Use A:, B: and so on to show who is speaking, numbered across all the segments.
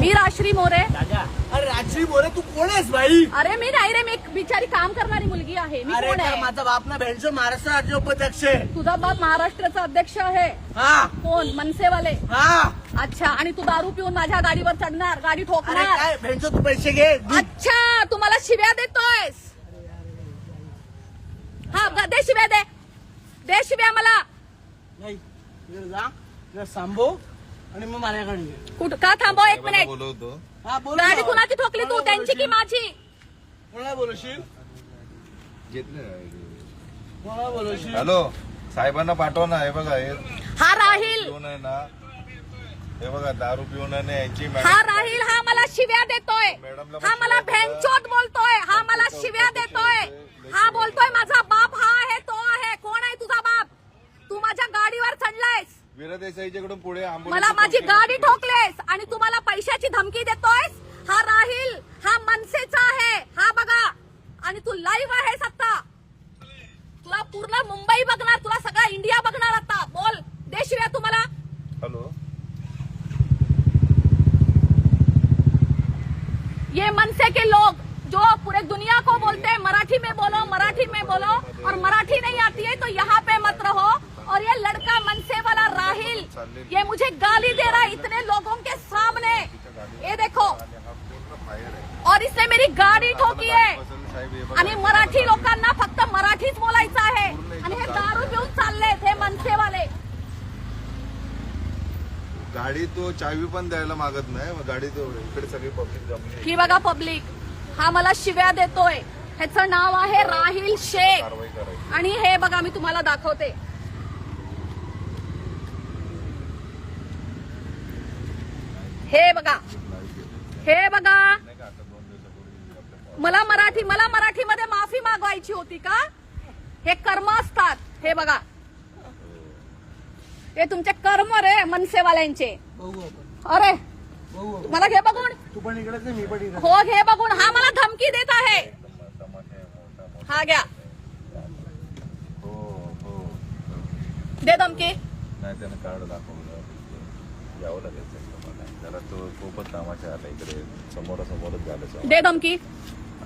A: मी राश्री मोरे.
B: अरे राजश्री मोरे तू कोण आहेस भाई?
A: अरे मी नाही रे, मी एक बिचारी काम करणारी मुलगी आहे. मी
B: अरे
A: कोण
B: तर
A: आहे?
B: माझा बाप ना भेंडचो महाराष्ट्र राज्य उपाध्यक्ष आहे.
A: तुझा बाप महाराष्ट्राचा अध्यक्ष आहे.
B: हा
A: कोण? मनसेवाले.
B: हा.
A: अच्छा, आणि तू दारू पिऊन माझ्या गाडीवर चढणार, गाडी
B: अरे
A: ठोकणार.
B: काय भेंडचो तू पैसे घे.
A: अच्छा, तू मला शिव्या देतोयस. हा, दे शिव्या, दे शिव्या मला.
B: नाही इकडे जा, इकडे सांभो आणि मग माझ्याकडे ये.
A: कुठं का थांबव एक मिनिट.
C: बोलवतो.
B: हा बोल.
A: गाडी कुणाची ठोकली तू, त्यांची की माझी?
B: कोणाला बोलवशील? कोणाला बोलवशील?
C: हॅलो, साहेबांना पाठव ना. हे बघा, हे
A: हा राहील,
C: पिऊन आहे ना, हे बघा दारू पिऊन आहे ना, यांची
A: हा राहील. हा मला शिव्या देतोय,
C: मॅडमला
A: हा मला भेंचोद बोलतोय, हा मला शिव्या देतोय. हा बोलतोय माझा बाप हा आहे, तो आहे. कोण आहे तुझा बाप? तू माझ्या गाडीवर चढलायस,
C: वीरा देसाईच्याकडून पुढे
A: मला माझी गाडी ठोकलेस आणि तू मला पैशाची धमकी देतोयस. हा राहील, हा मनसेचा आहे. हा बघा, आणि तू लाईव्ह आहेस आता. तुला पूर्ण मुंबई बघणार, तुला सगळा इंडिया बघणार आता. बोल, दे शिव्या तू मला.
C: हॅलो,
A: ये मनसे के लोग जो पूरे दुनिया को बोलते हैं मराठी में बोलो, मराठी में बोलो, और मराठी नहीं आती है तो यहाँ पे मत रहो. और ये लड़का मनसे वाला राहिल, ये मुझे गाली दे रहा है इतने लोगों के सामने. ये देखो, और इसने मेरी गाडी ठोकी आहे. आणि मराठी लोकांना फक्त मराठीच बोलायचं आहे. आणि हे दारू पिऊन चाललेत हे मनसेवाले.
C: गाडी तो चावी पण द्यायला मागत नाही. मग गाडी तो इकडे सगळी पब्लिक जमली.
A: ही बघा पब्लिक, हा मला शिव्या देतोय. ह्याचं नाव आहे राहिल शेख.
C: कारवाई करायची.
A: आणि हे बघा, मी तुम्हाला दाखवते. हे बघा, हे बघा. मला मराठीमध्ये माफी मागवायची होती का? हे कर्म असतात. हे बघा, हे तुमचे कर्म रे मनसेवाल्यांचे.
B: बघू आपण,
A: अरे
B: बघू आपण.
A: मला घे बघून.
B: तू पण इकडेच आहे, मी पण इकडे.
A: हो, घे बघून. हा मला धमकी देत आहे. हा घ्या,
C: हो हो.
A: दे धमकी.
C: नाही, त्यानं कार्ड दाखवलं. यावं लागेल मला. जरा तो खूपच कामाच्या आला इकडे. समोरासमोरच झालं.
A: दे धमकी,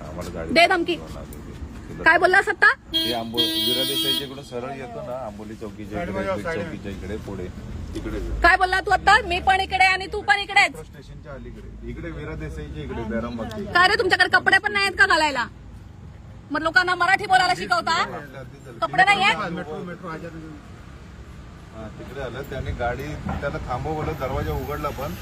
C: आम्हाला गाडी
A: दे धमकी. काय बोललास आता?
C: वीरा देसाईच्याकडून सरळ येतो ना, आंबोली चौकीच्या इकडे, चौकीच्या इकडे पुढे तिकडे.
A: काय बोलला तू आता? मी पण इकडे आणि तू पण इकडेच.
C: स्टेशनच्या अलीकडे इकडे वीरा देसाईच्या इकडे बॅरामती.
A: काय रे, तुमच्याकडे कपडे पण नाहीत का घालायला? मग लोकांना मराठी बोलायला शिकवता? कपडे नाही आहेत?
B: मेट्रो मेट्रो
C: तिकडे आलं त्याने. गाडी त्याला थांबवलं, दरवाजा उघडला पण